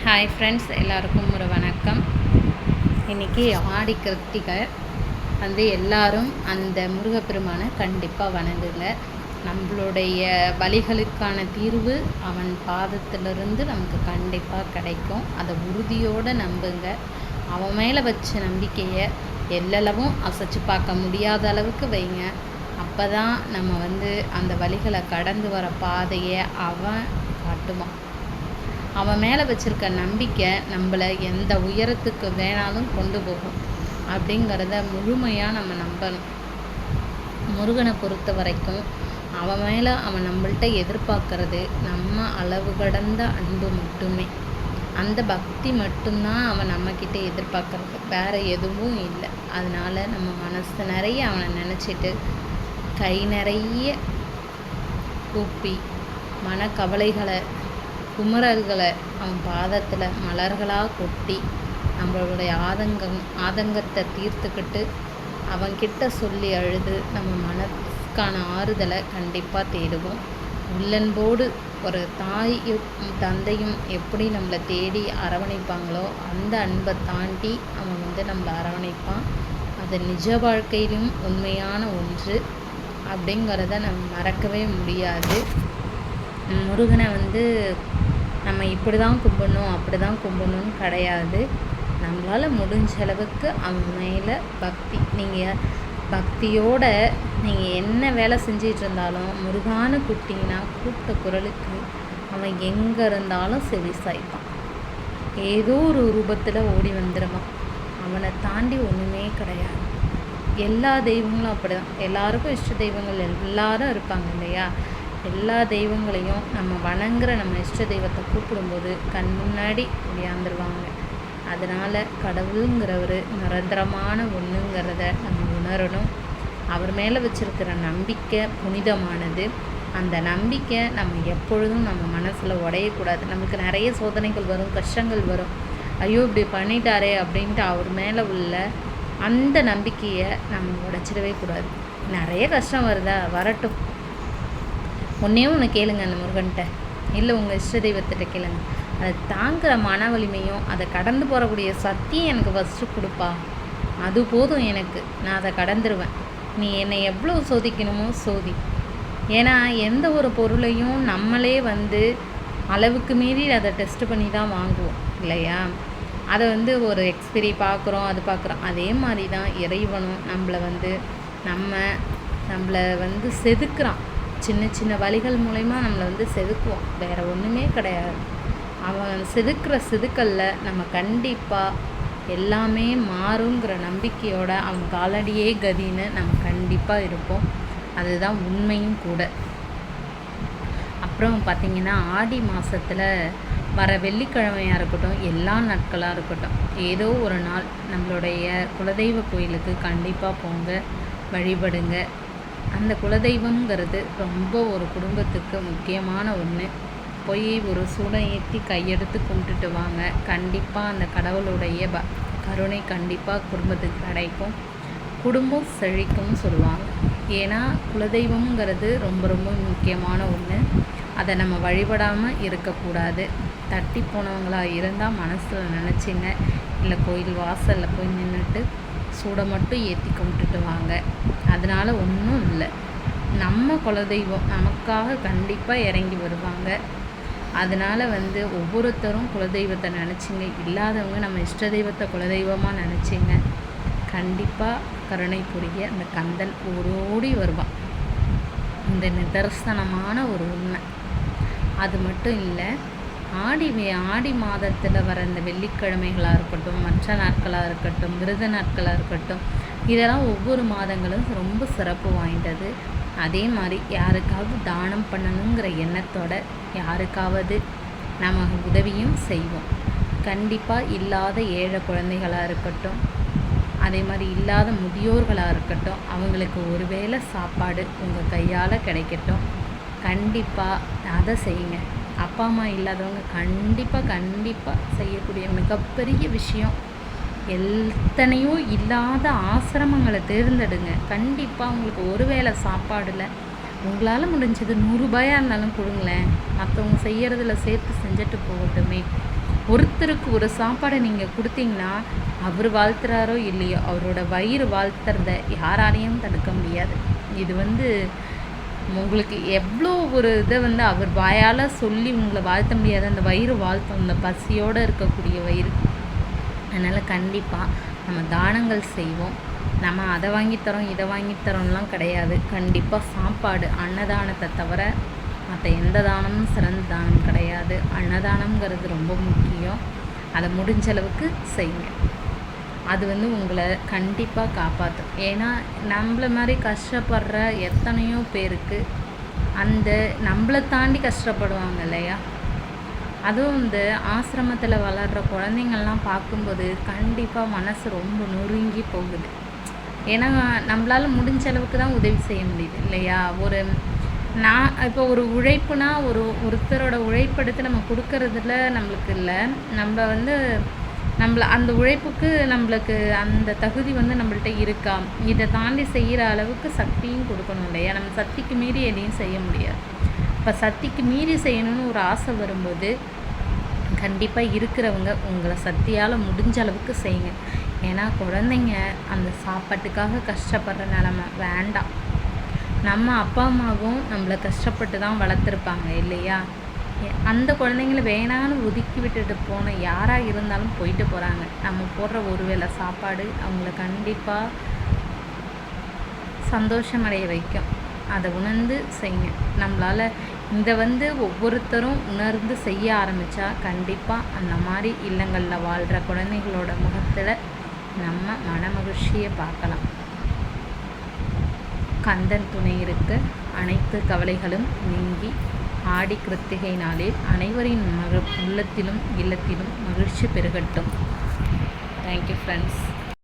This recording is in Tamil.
ஹாய் ஃப்ரெண்ட்ஸ், எல்லாருக்கும் ஒரு வணக்கம். இன்றைக்கி ஆடி கிருத்திகை எல்லாரும் அந்த முருகப்பெருமானை கண்டிப்பாக வணங்குங்க. நம்மளுடைய வலிகளுக்கான தீர்வு அவன் பாதத்திலிருந்து நமக்கு கண்டிப்பாக கிடைக்கும். அதை உறுதியோடு நம்புங்க. அவன் மேலே வச்ச நம்பிக்கையை எல்லளவும் அசைச்சு பார்க்க முடியாத அளவுக்கு வைங்க. அப்போ தான் நம்ம அந்த வலிகளை கடந்து வர பாதையை அவன் காட்டுவான். அவன் மேலே வச்சுருக்க நம்பிக்கை நம்மளை எந்த உயரத்துக்கு வேணாலும் கொண்டு போகும் அப்படிங்கிறத முழுமையாக நம்ம நம்பணும். முருகனை பொறுத்த வரைக்கும் அவன் மேலே அவன் நம்மள்கிட்ட எதிர்பார்க்கறது நம்ம அளவு கடந்த அன்பு மட்டுமே. அந்த பக்தி மட்டும்தான் அவன் நம்மக்கிட்ட எதிர்பார்க்கறது, வேறு எதுவும் இல்லை. அதனால் நம்ம மனசு நிறைய அவனை நினச்சிட்டு கை நிறைய கூப்பி மனக்கவலைகளை குமரல்களை அவன் பாதத்தில் மலர்களாக கொட்டி நம்மளுடைய ஆதங்கத்தை தீர்த்துக்கிட்டு அவன்கிட்ட சொல்லி அழுது நம்ம மனதுக்கான ஆறுதலை கண்டிப்பாக தேடுவோம். உள்ளன்போடு ஒரு தாயும் தந்தையும் எப்படி நம்மளை தேடி அரவணைப்பாங்களோ அந்த அன்பை தாண்டி அவன் நம்மளை அரவணைப்பான். அது நிஜ வாழ்க்கையிலும் உண்மையான ஒன்று அப்படிங்கிறத நம்ம மறக்கவே முடியாது. முருகனை நம்ம இப்படி தான் கும்பிடணும் அப்படி தான் கும்பிடணும்னு கிடையாது. நம்மளால் முடிஞ்ச அளவுக்கு அவன் மேலே நீங்கள் பக்தியோடு நீங்கள் என்ன வேலை செஞ்சிகிட்டு இருந்தாலும் முருகான்னு கூப்பிட்டிங்கன்னா கூப்பிட்ட குரலுக்கு அவன் எங்கே இருந்தாலும் செவி சாய்ப்பான். ஏதோ ஒரு ரூபத்தில் ஓடி வந்துடுவான். அவனை தாண்டி ஒன்றுமே கிடையாது. எல்லா தெய்வங்களும் அப்படி தான். எல்லாருக்கும் இஷ்ட தெய்வங்கள் எல்லாரும் இருப்பாங்க இல்லையா? எல்லா தெய்வங்களையும் நம்ம வணங்குற நம்ம இஷ்ட தெய்வத்தை கூப்பிடும்போது கண் முன்னாடி விளையாந்துருவாங்க. அதனால் கடவுளுங்கிறவர் நிரந்தரமான ஒன்றுங்கிறத நம்ம உணரணும். அவர் மேலே வச்சுருக்கிற நம்பிக்கை புனிதமானது. அந்த நம்பிக்கை நம்ம எப்பொழுதும் நம்ம மனசில் உடையக்கூடாது. நமக்கு நிறைய சோதனைகள் வரும், கஷ்டங்கள் வரும். ஐயோ இப்படி பண்ணிட்டாரே அப்படின்ட்டு அவர் மேலே உள்ள அந்த நம்பிக்கையை நம்ம உடைச்சிடவே கூடாது. நிறைய கஷ்டம் வருதா, வரட்டும். ஒன்று கேளுங்க அந்த முருகன்கிட்ட, இல்லை உங்கள் இஷ்ட தெய்வத்திட்ட கேளுங்க. அதை தாங்குகிற மன வலிமையும் அதை கடந்து போகக்கூடிய சக்தியும் எனக்கு ஃபஸ்ட்டு கொடுப்பா. அது போதும் எனக்கு. நான் அதை கடந்துருவேன். நீ என்னை எவ்வளோ சோதிக்கணுமோ சோதி. ஏன்னா எந்த ஒரு பொருளையும் நம்மளே அளவுக்கு மீறி அதை டெஸ்ட் பண்ணி தான் வாங்குவோம் இல்லையா? அதை ஒரு எக்ஸ்பிரி பார்க்குறோம், அது பார்க்குறோம். அதே மாதிரி தான் இறைவனும் நம்மளை செதுக்குறான். சின்ன சின்ன வழிகள் மூலயமா நம்மளை செதுக்குவோம், வேறு ஒன்றுமே கிடையாது. அவன் செதுக்குற செதுக்கல்ல நம்ம கண்டிப்பாக எல்லாமே மாறுங்கிற நம்பிக்கையோட அவன் காலடியே கதின்னு நம்ம கண்டிப்பாக இருப்போம். அதுதான் உண்மையும் கூட. அப்புறம் பார்த்திங்கன்னா ஆடி மாதத்தில் வர வெள்ளிக்கிழமையாக இருக்கட்டும், எல்லா நாட்களாக இருக்கட்டும், ஏதோ ஒரு நாள் நம்மளுடைய குலதெய்வ கோயிலுக்கு கண்டிப்பாக போங்க, வழிபடுங்க. அந்த குலதெய்வங்கிறது ரொம்ப ஒரு குடும்பத்துக்கு முக்கியமான ஒன்று. போய் ஒரு சூடம் ஏற்றி கையெடுத்து கும்பிட்டுட்டு வாங்க. கண்டிப்பாக அந்த கடவுளுடைய கருணை கண்டிப்பாக குடும்பத்துக்கு கிடைக்கும். குடும்பம் செழிக்கும்னு சொல்லுவாங்க. ஏன்னா குலதெய்வங்கிறது ரொம்ப ரொம்ப முக்கியமான ஒன்று. அதை நம்ம வழிபடாமல் இருக்கக்கூடாது. தட்டி போனவங்களாக இருந்தால் மனசில் நினச்சிங்க, இல்லை கோயில் வாசலில் போய் நின்றுட்டு சூடை மட்டும் ஏற்றி கும்பிட்டுட்டு வாங்க. அதனால் ஒன்றும் இல்லை. நம்ம குலதெய்வம் நமக்காக கண்டிப்பாக இறங்கி வருவாங்க. அதனால் ஒவ்வொருத்தரும் குலதெய்வத்தை நினச்சிங்க. இல்லாதவங்க நம்ம இஷ்ட தெய்வத்தை குலதெய்வமாக நினச்சிங்க. கண்டிப்பாக கருணை புரிய அந்த கந்தன் ஓடோடி வருவான். இந்த நிதர்சனமான ஒரு உண்மை. அது மட்டும் இல்லை, ஆடி மாதத்தில் வர இந்த வெள்ளிக்கிழமைகளாக இருக்கட்டும், மற்ற நாட்களாக இருக்கட்டும், விரத நாட்களாக இருக்கட்டும், இதெல்லாம் ஒவ்வொரு மாதங்களும் ரொம்ப சிறப்பு வாய்ந்தது. அதே மாதிரி யாருக்காவது தானம் பண்ணணுங்கிற எண்ணத்தோட யாருக்காவது நம்ம உதவியும் செய்வோம். கண்டிப்பாக இல்லாத ஏழை குழந்தைகளாக இருக்கட்டும், அதே மாதிரி இல்லாத முதியோர்களாக இருக்கட்டும், அவங்களுக்கு ஒரு வேளை சாப்பாடு உங்கள் கையால் கிடைக்கட்டும். கண்டிப்பாக அதை செய்யுங்க. அப்பா அம்மா இல்லாதவங்க கண்டிப்பாக செய்யக்கூடிய மிகப்பெரிய விஷயம், எத்தனையோ இல்லாத ஆசிரமங்களை தேர்ந்தெடுங்க. கண்டிப்பாக உங்களுக்கு ஒரு வேளை சாப்பாடில் உங்களால் முடிஞ்சது 100 ரூபாயாக இருந்தாலும் கொடுங்களேன். மற்றவங்க செய்கிறதுல சேர்த்து செஞ்சுட்டு போகட்டுமே. ஒருத்தருக்கு ஒரு சாப்பாடை நீங்கள் கொடுத்தீங்கன்னா அவர் வாழ்த்துறாரோ இல்லையோ அவரோட வயிறு வாழ்த்துறத யாராலையும் தடுக்க முடியாது. இது உங்களுக்கு எவ்வளோ ஒரு இதை அவர் வாயால் சொல்லி உங்களை வாழ்த்த முடியாது. அந்த வயிறு வாழ்த்தும், அந்த பசியோடு இருக்கக்கூடிய வயிறு. அதனால் கண்டிப்பாக நம்ம தானங்கள் செய்வோம். நம்ம அதை வாங்கித்தரோம் இதை வாங்கித்தரோம்லாம் கிடையாது. கண்டிப்பாக சாப்பாடு அன்னதானத்தை தவிர மற்ற எந்த தானமும் சிறந்த தானம் கிடையாது. அன்னதானம்ங்கிறது ரொம்ப முக்கியம். அதை முடிஞ்ச அளவுக்கு செய்யுங்க. அது உங்களை கண்டிப்பாக காப்பாற்றும். ஏன்னா நம்மளை மாதிரி கஷ்டப்படுற எத்தனையோ பேருக்கு நம்மளை தாண்டி கஷ்டப்படுவாங்க இல்லையா. அதுவும் இந்த ஆசிரமத்தில் வளர்கிற குழந்தைங்கள்லாம் பார்க்கும்போது கண்டிப்பாக மனசு ரொம்ப நொறுங்கி போகுது. ஏன்னா நம்மளால் முடிஞ்ச அளவுக்கு தான் உதவி செய்ய முடியுது இல்லையா. இப்போ ஒரு உழைப்புனா ஒருத்தரோட உழைப்பெடுத்து நம்ம கொடுக்கறதுல நம்மளுக்கு இல்லை. நம்மளை அந்த உழைப்புக்கு நம்மளுக்கு அந்த தகுதி நம்மள்கிட்ட இருக்கா, இதை தாண்டி செய்கிற அளவுக்கு சக்தியும் கொடுக்கணும் இல்லையா. நம்ம சக்திக்கு மீறி எதையும் செய்ய முடியாது. இப்போ சக்திக்கு மீறி செய்யணும்னு ஒரு ஆசை வரும்போது கண்டிப்பாக இருக்கிறவங்க உங்களை சக்தியால் முடிஞ்ச அளவுக்கு செய்யுங்க. ஏன்னா குழந்தைங்க அந்த சாப்பாட்டுக்காக கஷ்டப்படுற நிலமை வேண்டாம். நம்ம அப்பா அம்மாவும் நம்மளை கஷ்டப்பட்டு தான் வளர்த்துருப்பாங்க இல்லையா. அந்த குழந்தைங்கள வேணான்னு ஒதுக்கி விட்டுட்டு போன யாராக இருந்தாலும் போயிட்டு போகிறாங்க. நம்ம போடுற ஒரு வேளை சாப்பாடு அவங்கள கண்டிப்பாக சந்தோஷமடைய வைக்கும். அதை உணர்ந்து செய்யுங்க. நம்மளால் ஒவ்வொருத்தரும் உணர்ந்து செய்ய ஆரம்பித்தா கண்டிப்பாக அந்த மாதிரி இல்லங்களில் வாழ்கிற குழந்தைகளோட முகத்தில் நம்ம மன மகிழ்ச்சியை பார்க்கலாம். கந்தன் துணை இருக்க அனைத்து கவலைகளும் நீங்கி ஆடி கிருத்திகை நாளில் அனைவரின் உள்ளத்திலும் இல்லத்திலும் மகிழ்ச்சி பெருகட்டும். Thank you friends.